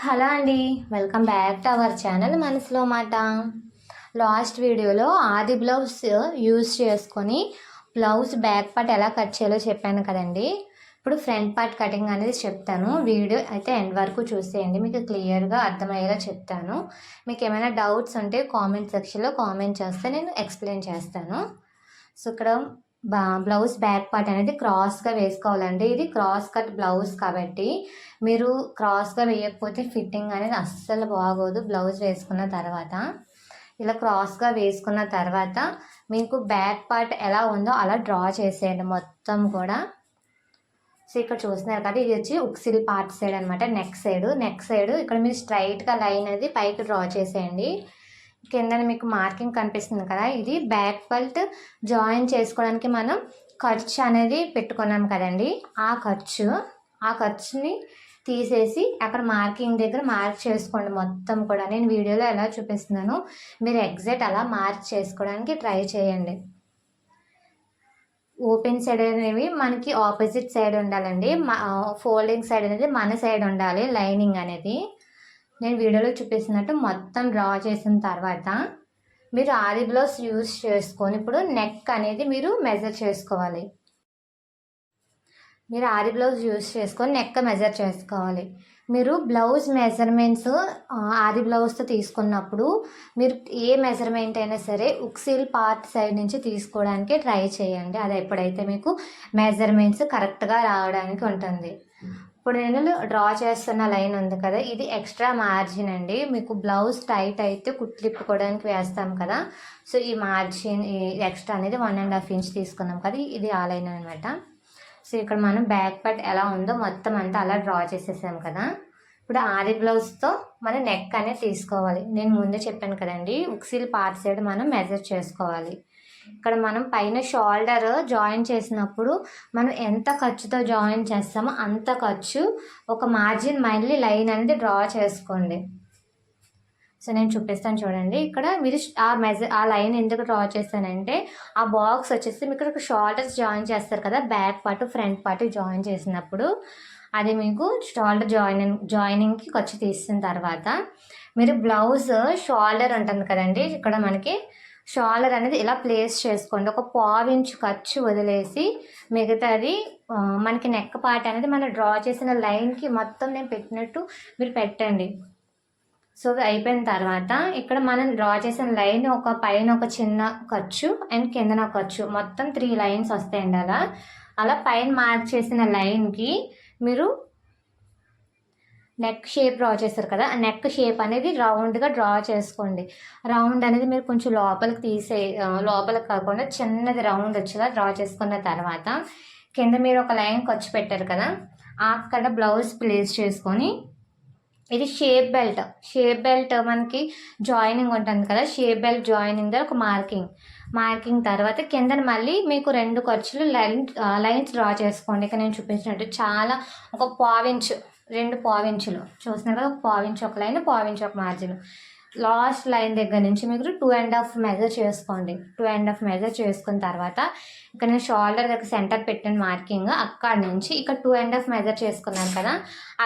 Hello అండి, welcome back to our channel మనసులో మాట. లాస్ట్ వీడియోలో ఆది బ్లౌజ్ యూజ్ చేసుకొని బ్లౌజ్ బ్యాక్ పార్ట్ ఎలా కట్ చేయాలో చెప్పాను కదండి. ఇప్పుడు ఫ్రంట్ పార్ట్ కటింగ్ అనేది చెప్తాను. వీడియో అయితే ఎండ్ వరకు చూసేయండి, మీకు క్లియర్గా అర్థమయ్యేలా చెప్తాను. మీకు ఏమైనా డౌట్స్ ఉంటే కామెంట్ సెక్షన్లో కామెంట్ చేస్తే నేను ఎక్స్ప్లెయిన్ చేస్తాను. సో ఇక్కడ బ్లౌజ్ బ్యాక్ పార్ట్ అనేది క్రాస్గా వేసుకోవాలండి. ఇది క్రాస్ కట్ బ్లౌజ్ కాబట్టి మీరు క్రాస్గా వేయకపోతే ఫిట్టింగ్ అనేది అస్సలు బాగోదు. బ్లౌజ్ వేసుకున్న తర్వాత ఇలా క్రాస్గా వేసుకున్న తర్వాత మీకు బ్యాక్ పార్ట్ ఎలా ఉందో అలా డ్రా చేసేయండి మొత్తం కూడా. సో ఇక్కడ చూస్తున్నారు కదా, ఇది వచ్చి ఉక్సిల్ పార్ట్ సైడ్ అనమాట, నెక్ సైడ్ ఇక్కడ మీరు స్ట్రైట్గా లైన్ అనేది పైకి డ్రా చేసేయండి. కింద మీకు మార్కింగ్ కనిపిస్తుంది కదా, ఇది బ్యాక్ బెల్ట్ జాయిన్ చేసుకోవడానికి మనం ఖర్చు అనేది పెట్టుకున్నాం కదండి. ఆ ఖర్చుని తీసేసి అక్కడ మార్కింగ్ దగ్గర మార్క్ చేసుకోండి మొత్తం కూడా. నేను వీడియోలో ఎలా చూపిస్తున్నాను మీరు ఎగ్జాక్ట్ అలా మార్క్ చేసుకోవడానికి ట్రై చేయండి. ఓపెన్ సైడ్ అనేవి మనకి ఆపోజిట్ సైడ్ ఉండాలండి, ఫోల్డింగ్ సైడ్ అనేది మన సైడ్ ఉండాలి. లైనింగ్ అనేది నేను వీడియోలో చూపిస్తున్నట్టు మొత్తం డ్రా చేసిన తర్వాత మీరు ఆది బ్లౌజ్ యూజ్ చేసుకొని ఇప్పుడు నెక్ అనేది మీరు మెజర్ చేసుకోవాలి. మీరు ఆది బ్లౌజ్ యూజ్ చేసుకొని నెక్ మెజర్ చేసుకోవాలి. మీరు బ్లౌజ్ మెజర్మెంట్స్ ఆది బ్లౌజ్తో తీసుకున్నప్పుడు మీరు ఏ మెజర్మెంట్ అయినా సరే ఉక్సిల్ పార్ట్ సైడ్ నుంచి తీసుకోవడానికి ట్రై చేయండి. అది ఎప్పుడైతే మీకు మెజర్మెంట్స్ కరెక్ట్గా రావడానికి ఉంటుంది. ఇప్పుడు నేను డ్రా చేస్తున్న లైన్ ఉంది కదా, ఇది ఎక్స్ట్రా మార్జిన్ అండి. మీకు బ్లౌజ్ టైట్ అయితే కుట్లిప్పుకోవడానికి వేస్తాం కదా, సో ఈ మార్జిన్ ఈ ఎక్స్ట్రా అనేది 1.5 ఇంచ్ తీసుకున్నాం కదా, ఇది ఆ లైన్ అనమాట. సో ఇక్కడ మనం బ్యాక్ పార్ట్ ఎలా ఉందో మొత్తం అంతా అలా డ్రా చేసేసాం కదా. ఇప్పుడు ఆది బ్లౌజ్తో మనం నెక్ అనేది తీసుకోవాలి. నేను ముందే చెప్పాను కదండి, ఉక్సిల్ పార్ట్ సైడ్ మనం మెజర్ చేసుకోవాలి. ఇక్కడ మనం పైన షోల్డర్ జాయిన్ చేసినప్పుడు మనం ఎంత ఖర్చుతో జాయిన్ చేస్తామో అంత ఖర్చు ఒక మార్జిన్ మళ్ళీ లైన్ అనేది డ్రా చేసుకోండి. సో నేను చూపిస్తాను చూడండి. ఇక్కడ మీరు ఆ లైన్ ఎందుకు డ్రా చేస్తానంటే ఆ బాక్స్ వచ్చేసి మీకు ఇక్కడ షోల్డర్స్ జాయిన్ చేస్తారు కదా, back part front part join చేసినప్పుడు అది మీకు షోల్డర్ జాయినింగ్కి ఖర్చు తీసిన తర్వాత మీరు బ్లౌజ్ షోల్డర్ ఉంటుంది కదండి, ఇక్కడ మనకి షోల్డర్ అనేది ఇలా ప్లేస్ చేసుకోండి. ఒక 1/4 ఇంచ్ ఖర్చు వదిలేసి మిగతాది మనకి నెక్ పార్ట్ అనేది మనం డ్రా చేసిన లైన్కి మొత్తం నేను పెట్టినట్టు మీరు పెట్టండి. సో అయిపోయిన తర్వాత ఇక్కడ మనం డ్రా చేసిన లైన్ ఒక పైన ఒక చిన్న ఖర్చు అండ్ కిందన ఖర్చు మొత్తం 3 లైన్స్ వస్తాయండి. అలా పైన మార్క్ చేసిన లైన్కి మీరు నెక్ షేప్ డ్రా చేస్తారు కదా, ఆ నెక్ షేప్ అనేది రౌండ్గా డ్రా చేసుకోండి. రౌండ్ అనేది మీరు కొంచెం లోపలికి కాకుండా చిన్నది రౌండ్ వచ్చేలా డ్రా చేసుకున్న తర్వాత కింద మీరు ఒక లైన్ ఖర్చు పెట్టారు కదా, అక్కడ బ్లౌజ్ ప్లేస్ చేసుకొని ఇది షేప్ బెల్ట్ మనకి జాయినింగ్ ఉంటుంది కదా, షేప్ బెల్ట్ జాయినింగ్ దగ్గర ఒక మార్కింగ్ తర్వాత కింద మళ్ళీ మీకు 2 ఖర్చులు లైన్స్ డ్రా చేసుకోండి. ఇక్కడ నేను చూపించినట్టు చాలా ఒక 2 ఇంచులు చూస్తున్నారు కదా, 1/4 ఇంచ్ ఒక లైన్, 1/4 ఇంచ్ ఒక మార్జిన్. లాస్ట్ లైన్ దగ్గర నుంచి మీరు 2.5 మెజర్ చేసుకోండి. 2.5 మెజర్ చేసుకున్న తర్వాత ఇక్కడ నేను షోల్డర్ దగ్గర సెంటర్ పెట్టిన మార్కింగ్ అక్కడ నుంచి ఇక్కడ 2.5 మెజర్ చేసుకున్నాను కదా,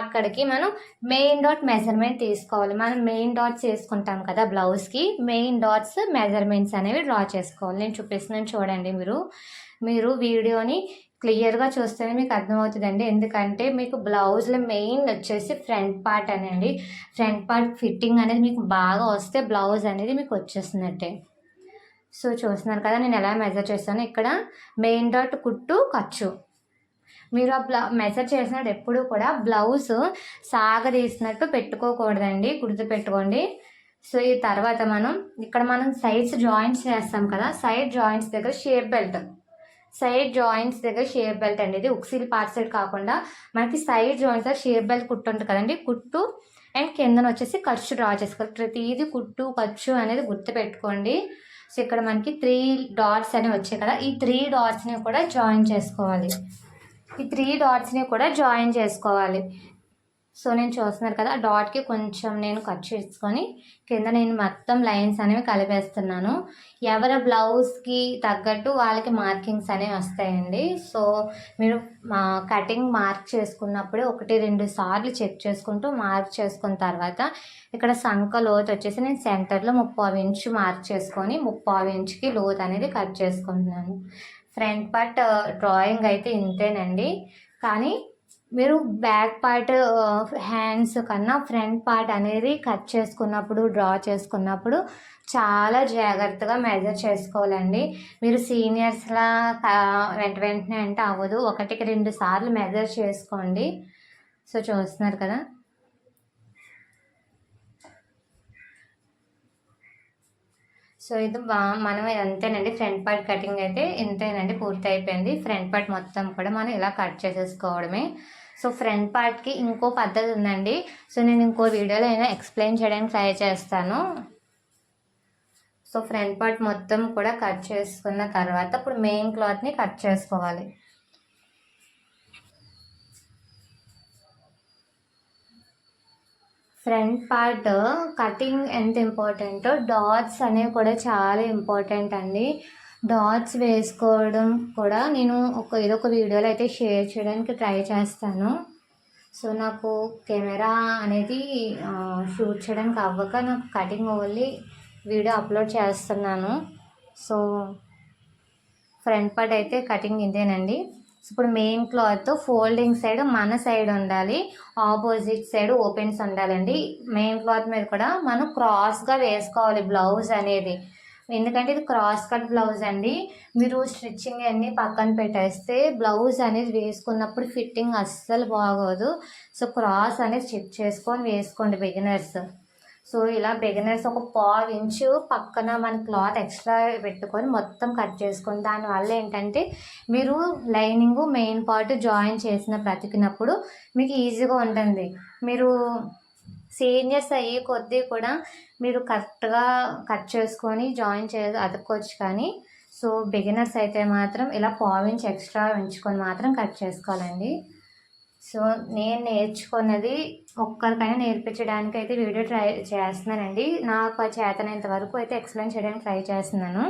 అక్కడికి మనం మెయిన్ డాట్ మెజర్మెంట్ తీసుకోవాలి. మనం మెయిన్ డాట్స్ వేసుకుంటాం కదా బ్లౌజ్కి, మెయిన్ డాట్స్ మెజర్మెంట్స్ అనేవి డ్రా చేసుకోవాలి. నేను చూపిస్తున్నాను చూడండి. మీరు వీడియోని క్లియర్గా చూస్తేనే మీకు అర్థమవుతుందండి. ఎందుకంటే మీకు బ్లౌజ్లో మెయిన్ వచ్చేసి ఫ్రంట్ పార్ట్ అనండి. ఫ్రంట్ పార్ట్ ఫిట్టింగ్ అనేది మీకు బాగా వస్తే బ్లౌజ్ అనేది మీకు వచ్చేస్తున్నట్టే. సో చూస్తున్నారు కదా నేను ఎలా మెజర్ చేస్తాను. ఇక్కడ మెయిన్ డాట్ కుట్టు ఖర్చు మీరు మెజర్ చేసినట్టు ఎప్పుడు కూడా బ్లౌజ్ సాగదీసినట్టు పెట్టుకోకూడదండి, గుర్తుపెట్టుకోండి. సో ఈ తర్వాత మనం సైడ్స్ జాయింట్స్ చేస్తాం కదా, సైడ్ జాయింట్స్ దగ్గర షేప్ బెల్ట్ అండి. ఇది ఉక్సిల్ పార్ట్ సైడ్ కాకుండా మనకి సైడ్ జాయింట్స్ దగ్గర షేప్ బెల్ట్ కుట్టు ఉంటుంది కదండి, కుట్టు అండ్ కిందన వచ్చేసి ఖర్చు డ్రా చేసుకోవాలి. ప్రతిదీ కుట్టు ఖర్చు అనేది గుర్తుపెట్టుకోండి. సో ఇక్కడ మనకి 3 డాట్స్ అనేవి వచ్చాయి కదా, ఈ 3 డాట్స్ని కూడా జాయిన్ చేసుకోవాలి. సో నేను చూస్తున్నారు కదా, డాట్కి కొంచెం నేను కట్ చేసుకొని కింద నేను మొత్తం లైన్స్ అనేవి కలిపేస్తున్నాను. ఎవరి బ్లౌజ్కి తగ్గట్టు వాళ్ళకి మార్కింగ్స్ అనేవి వస్తాయండి. సో మీరు కటింగ్ మార్క్ చేసుకున్నప్పుడే 1-2 సార్లు చెక్ చేసుకుంటూ మార్క్ చేసుకున్న తర్వాత ఇక్కడ సంక లోతు వచ్చేసి నేను సెంటర్లో 3/4 ఇంచు మార్క్ చేసుకొని 3/4 ఇంచుకి లోతు అనేది కట్ చేసుకుంటున్నాను. ఫ్రంట్ పార్ట్ డ్రాయింగ్ అయితే ఇంతేనండి. కానీ మీరు బ్యాక్ పార్ట్ హ్యాండ్స్ కన్నా ఫ్రంట్ పార్ట్ అనేది కట్ చేసుకున్నప్పుడు, డ్రా చేసుకున్నప్పుడు చాలా జాగ్రత్తగా మెజర్ చేసుకోవాలండి. మీరు సీనియర్స్లా వెంటనే అంటే అవ్వదు. 1-2 సార్లు మెజర్ చేసుకోండి. సో చూస్తున్నారు కదా. సో ఇది మనం అంతేనండి. ఫ్రంట్ పార్ట్ కటింగ్ అయితే ఇంతేనండి, పూర్తి అయిపోయింది. ఫ్రంట్ పార్ట్ మొత్తం కూడా మనం ఇలా కట్ చేసేసుకోవడమే. సో ఫ్రంట్ పార్ట్కి ఇంకో పద్ధతి ఉందండి. సో నేను ఇంకో వీడియోలో అయినా ఎక్స్ప్లెయిన్ చేయడానికి ట్రై చేస్తాను. సో ఫ్రంట్ పార్ట్ మొత్తం కూడా కట్ చేసుకున్న తర్వాత ఇప్పుడు మెయిన్ క్లాత్ని కట్ చేసుకోవాలి. ఫ్రంట్ పార్ట్ కటింగ్ ఎంత ఇంపార్టెంటో డాట్స్ అనేవి కూడా చాలా ఇంపార్టెంట్ అండి. డాట్స్ వేసుకోవడం కూడా నేను ఇదొక వీడియోలో అయితే షేర్ చేయడానికి ట్రై చేస్తాను. సో నాకు కెమెరా అనేది షూట్ చేయడానికి అవ్వక నాకు కటింగ్ ఓన్లీ వీడియో అప్లోడ్ చేస్తున్నాను. సో ఫ్రంట్ పార్ట్ అయితే కటింగ్ ఇదేనండి. ఇప్పుడు మెయిన్ క్లాత్ ఫోల్డింగ్ సైడ్ మన సైడ్ ఉండాలి, ఆపోజిట్ సైడ్ ఓపెన్స్ ఉండాలండి. మెయిన్ క్లాత్ మీద కూడా మనం క్రాస్గా వేసుకోవాలి బ్లౌజ్ అనేది. ఎందుకంటే ఇది క్రాస్ కట్ బ్లౌజ్ అండి. మీరు స్టిచ్చింగ్ అన్నీ పక్కన పెట్టేస్తే బ్లౌజ్ అనేది వేసుకున్నప్పుడు ఫిట్టింగ్ అస్సలు బాగోదు. సో క్రాస్ అనేది చెక్ చేసుకొని వేసుకోండి బిగినర్స్. సో ఇలా బిగినర్స్ 1/4 ఇంచు పక్కన మన క్లాత్ ఎక్స్ట్రా పెట్టుకొని మొత్తం కట్ చేసుకోండి. దానివల్ల ఏంటంటే మీరు లైనింగ్ మెయిన్ పార్ట్ జాయిన్ చేసిన బ్రతికినప్పుడు మీకు ఈజీగా ఉంటుంది. మీరు సీనియర్స్ అయ్యే కొద్దీ కూడా మీరు కరెక్ట్గా కట్ చేసుకొని జాయిన్ అతుక్కోవచ్చు. కానీ సో బిగినర్స్ అయితే మాత్రం ఇలా 1/4 ఇంచ్ ఎక్స్ట్రా ఉంచుకొని మాత్రం కట్ చేసుకోవాలండి. సో నేను నేర్చుకున్నది ఒక్కరికైనా నేర్పించడానికి అయితే వీడియో ట్రై చేస్తున్నానండి. నాకు చేతనంత వరకు అయితే ఎక్స్ప్లెయిన్ చేయడానికి ట్రై చేస్తున్నాను.